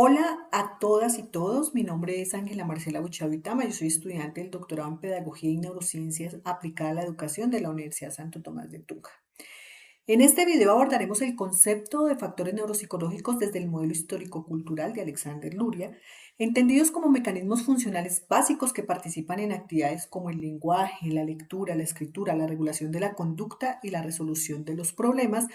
Hola a todas y todos, mi nombre es Ángela Marcela Buchavitama, yo soy estudiante del doctorado en Pedagogía y Neurociencias aplicada a la educación de la Universidad Santo Tomás de Tunja. En este video abordaremos el concepto de factores neuropsicológicos desde el modelo histórico-cultural de Alexander Luria, entendidos como mecanismos funcionales básicos que participan en actividades como el lenguaje, la lectura, la escritura, la regulación de la conducta y la resolución de los problemas,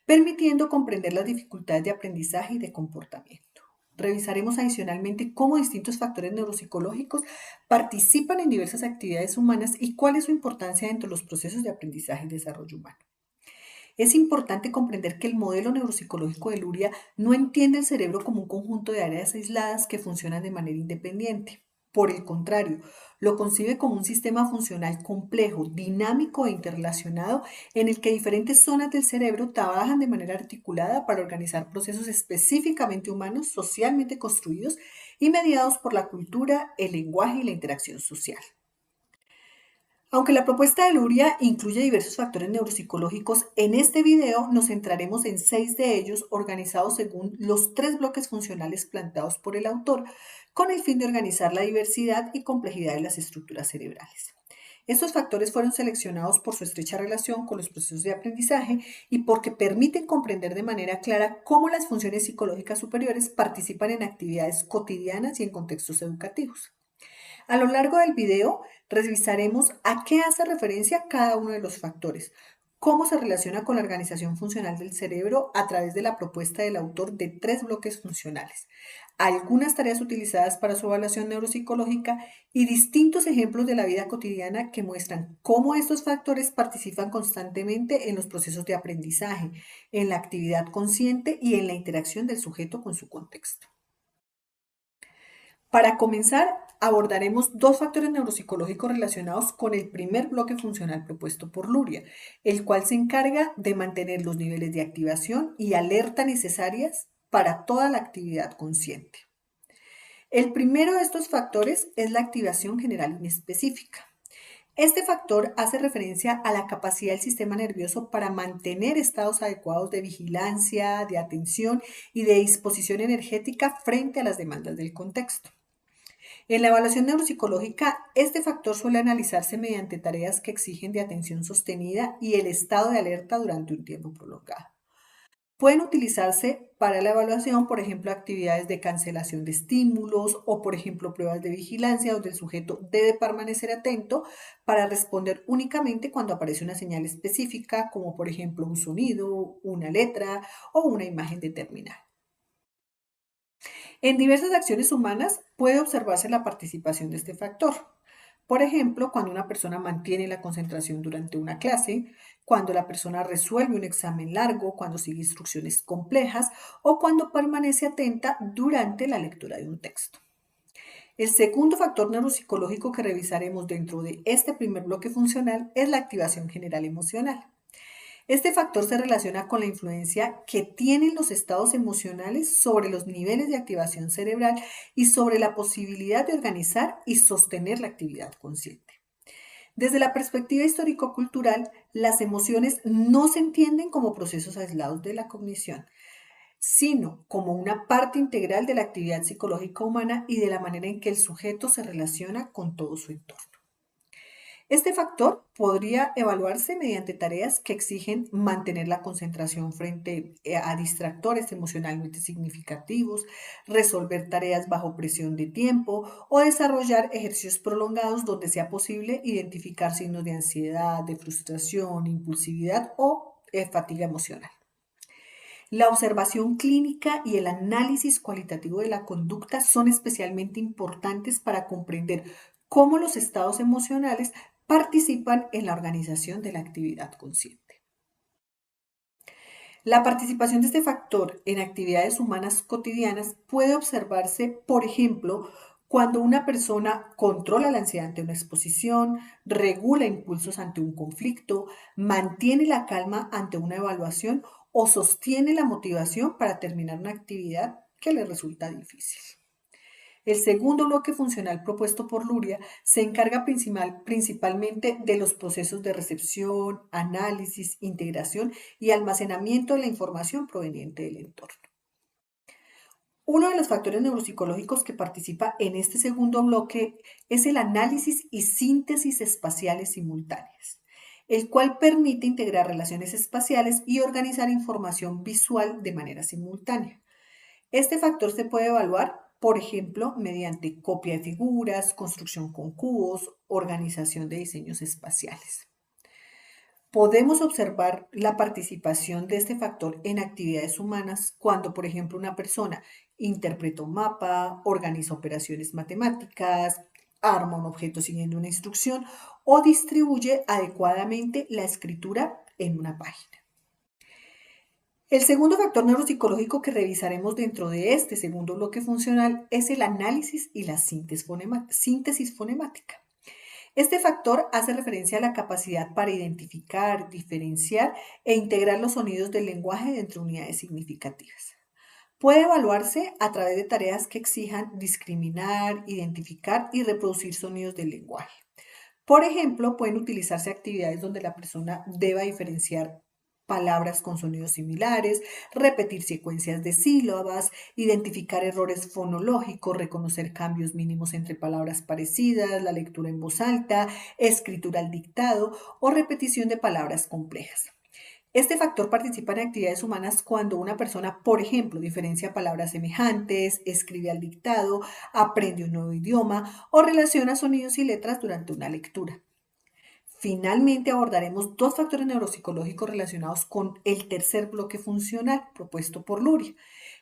permitiendo comprender las dificultades de aprendizaje y de comportamiento. Revisaremos adicionalmente cómo distintos factores neuropsicológicos participan en diversas actividades humanas y cuál es su importancia dentro de los procesos de aprendizaje y desarrollo humano. Es importante comprender que el modelo neuropsicológico de Luria no entiende el cerebro como un conjunto de áreas aisladas que funcionan de manera independiente. Por el contrario, lo concibe como un sistema funcional complejo, dinámico e interrelacionado en el que diferentes zonas del cerebro trabajan de manera articulada para organizar procesos específicamente humanos, socialmente construidos y mediados por la cultura, el lenguaje y la interacción social. Aunque la propuesta de Luria incluye diversos factores neuropsicológicos, en este video nos centraremos en 6 de ellos organizados según los 3 bloques funcionales planteados por el autor, con el fin de organizar la diversidad y complejidad de las estructuras cerebrales. Estos factores fueron seleccionados por su estrecha relación con los procesos de aprendizaje y porque permiten comprender de manera clara cómo las funciones psicológicas superiores participan en actividades cotidianas y en contextos educativos. A lo largo del video revisaremos a qué hace referencia cada uno de los factores, cómo se relaciona con la organización funcional del cerebro a través de la propuesta del autor de 3 bloques funcionales, algunas tareas utilizadas para su evaluación neuropsicológica y distintos ejemplos de la vida cotidiana que muestran cómo estos factores participan constantemente en los procesos de aprendizaje, en la actividad consciente y en la interacción del sujeto con su contexto. Para comenzar, abordaremos 2 factores neuropsicológicos relacionados con el primer bloque funcional propuesto por Luria, el cual se encarga de mantener los niveles de activación y alerta necesarias para toda la actividad consciente. El primero de estos factores es la activación general inespecífica. Este factor hace referencia a la capacidad del sistema nervioso para mantener estados adecuados de vigilancia, de atención y de disposición energética frente a las demandas del contexto. En la evaluación neuropsicológica, este factor suele analizarse mediante tareas que exigen de atención sostenida y el estado de alerta durante un tiempo prolongado. Pueden utilizarse para la evaluación, por ejemplo, actividades de cancelación de estímulos o, por ejemplo, pruebas de vigilancia donde el sujeto debe permanecer atento para responder únicamente cuando aparece una señal específica, como por ejemplo un sonido, una letra o una imagen determinada. En diversas acciones humanas puede observarse la participación de este factor. Por ejemplo, cuando una persona mantiene la concentración durante una clase, cuando la persona resuelve un examen largo, cuando sigue instrucciones complejas o cuando permanece atenta durante la lectura de un texto. El segundo factor neuropsicológico que revisaremos dentro de este primer bloque funcional es la activación general emocional. Este factor se relaciona con la influencia que tienen los estados emocionales sobre los niveles de activación cerebral y sobre la posibilidad de organizar y sostener la actividad consciente. Desde la perspectiva histórico-cultural, las emociones no se entienden como procesos aislados de la cognición, sino como una parte integral de la actividad psicológica humana y de la manera en que el sujeto se relaciona con todo su entorno. Este factor podría evaluarse mediante tareas que exigen mantener la concentración frente a distractores emocionalmente significativos, resolver tareas bajo presión de tiempo o desarrollar ejercicios prolongados donde sea posible identificar signos de ansiedad, de frustración, impulsividad o fatiga emocional. La observación clínica y el análisis cualitativo de la conducta son especialmente importantes para comprender cómo los estados emocionales participan en la organización de la actividad consciente. La participación de este factor en actividades humanas cotidianas puede observarse, por ejemplo, cuando una persona controla la ansiedad ante una exposición, regula impulsos ante un conflicto, mantiene la calma ante una evaluación o sostiene la motivación para terminar una actividad que le resulta difícil. El segundo bloque funcional propuesto por Luria se encarga principalmente de los procesos de recepción, análisis, integración y almacenamiento de la información proveniente del entorno. Uno de los factores neuropsicológicos que participa en este segundo bloque es el análisis y síntesis espaciales simultáneas, el cual permite integrar relaciones espaciales y organizar información visual de manera simultánea. Este factor se puede evaluar, por ejemplo, mediante copia de figuras, construcción con cubos, organización de diseños espaciales. Podemos observar la participación de este factor en actividades humanas cuando, por ejemplo, una persona interpreta un mapa, organiza operaciones matemáticas, arma un objeto siguiendo una instrucción o distribuye adecuadamente la escritura en una página. El segundo factor neuropsicológico que revisaremos dentro de este segundo bloque funcional es el análisis y la síntesis fonemática. Este factor hace referencia a la capacidad para identificar, diferenciar e integrar los sonidos del lenguaje dentro de unidades significativas. Puede evaluarse a través de tareas que exijan discriminar, identificar y reproducir sonidos del lenguaje. Por ejemplo, pueden utilizarse actividades donde la persona deba diferenciar palabras con sonidos similares, repetir secuencias de sílabas, identificar errores fonológicos, reconocer cambios mínimos entre palabras parecidas, la lectura en voz alta, escritura al dictado o repetición de palabras complejas. Este factor participa en actividades humanas cuando una persona, por ejemplo, diferencia palabras semejantes, escribe al dictado, aprende un nuevo idioma o relaciona sonidos y letras durante una lectura. Finalmente abordaremos dos factores neuropsicológicos relacionados con el tercer bloque funcional propuesto por Luria.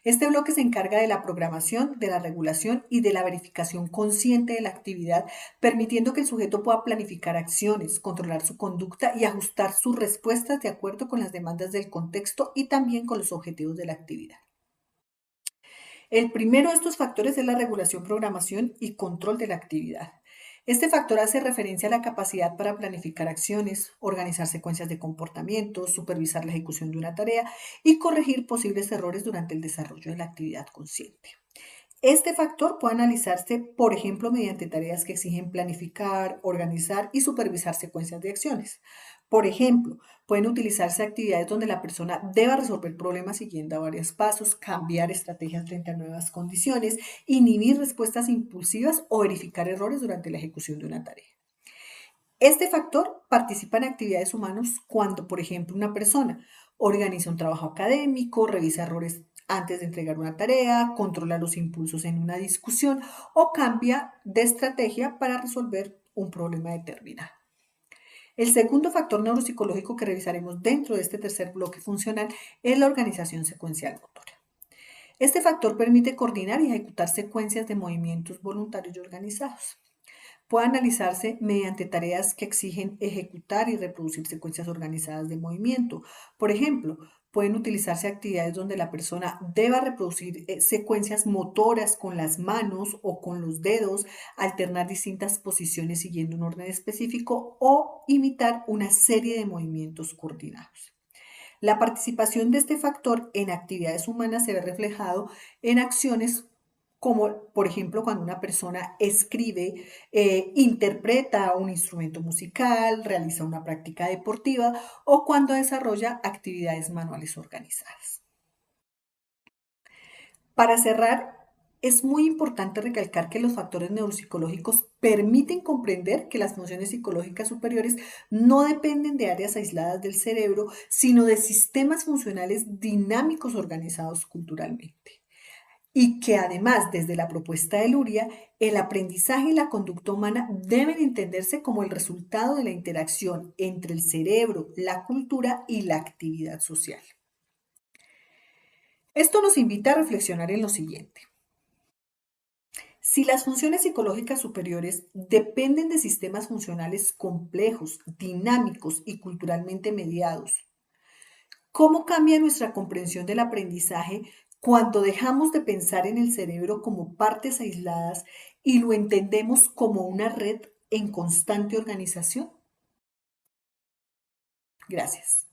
Este bloque se encarga de la programación, de la regulación y de la verificación consciente de la actividad, permitiendo que el sujeto pueda planificar acciones, controlar su conducta y ajustar sus respuestas de acuerdo con las demandas del contexto y también con los objetivos de la actividad. El primero de estos factores es la regulación, programación y control de la actividad. Este factor hace referencia a la capacidad para planificar acciones, organizar secuencias de comportamientos, supervisar la ejecución de una tarea y corregir posibles errores durante el desarrollo de la actividad consciente. Este factor puede analizarse, por ejemplo, mediante tareas que exigen planificar, organizar y supervisar secuencias de acciones. Por ejemplo, pueden utilizarse actividades donde la persona deba resolver problemas siguiendo a varios pasos, cambiar estrategias frente a nuevas condiciones, inhibir respuestas impulsivas o verificar errores durante la ejecución de una tarea. Este factor participa en actividades humanas cuando, por ejemplo, una persona organiza un trabajo académico, revisa errores antes de entregar una tarea, controla los impulsos en una discusión o cambia de estrategia para resolver un problema determinado. El segundo factor neuropsicológico que revisaremos dentro de este tercer bloque funcional es la organización secuencial motora. Este factor permite coordinar y ejecutar secuencias de movimientos voluntarios y organizados. Puede analizarse mediante tareas que exigen ejecutar y reproducir secuencias organizadas de movimiento. Por ejemplo, pueden utilizarse actividades donde la persona deba reproducir secuencias motoras con las manos o con los dedos, alternar distintas posiciones siguiendo un orden específico o imitar una serie de movimientos coordinados. La participación de este factor en actividades humanas se ve reflejado en acciones como, por ejemplo, cuando una persona escribe, interpreta un instrumento musical, realiza una práctica deportiva o cuando desarrolla actividades manuales organizadas. Para cerrar, es muy importante recalcar que los factores neuropsicológicos permiten comprender que las funciones psicológicas superiores no dependen de áreas aisladas del cerebro, sino de sistemas funcionales dinámicos organizados culturalmente. Y que además, desde la propuesta de Luria, el aprendizaje y la conducta humana deben entenderse como el resultado de la interacción entre el cerebro, la cultura y la actividad social. Esto nos invita a reflexionar en lo siguiente. Si las funciones psicológicas superiores dependen de sistemas funcionales complejos, dinámicos y culturalmente mediados, ¿cómo cambia nuestra comprensión del aprendizaje cuando dejamos de pensar en el cerebro como partes aisladas y lo entendemos como una red en constante organización? Gracias.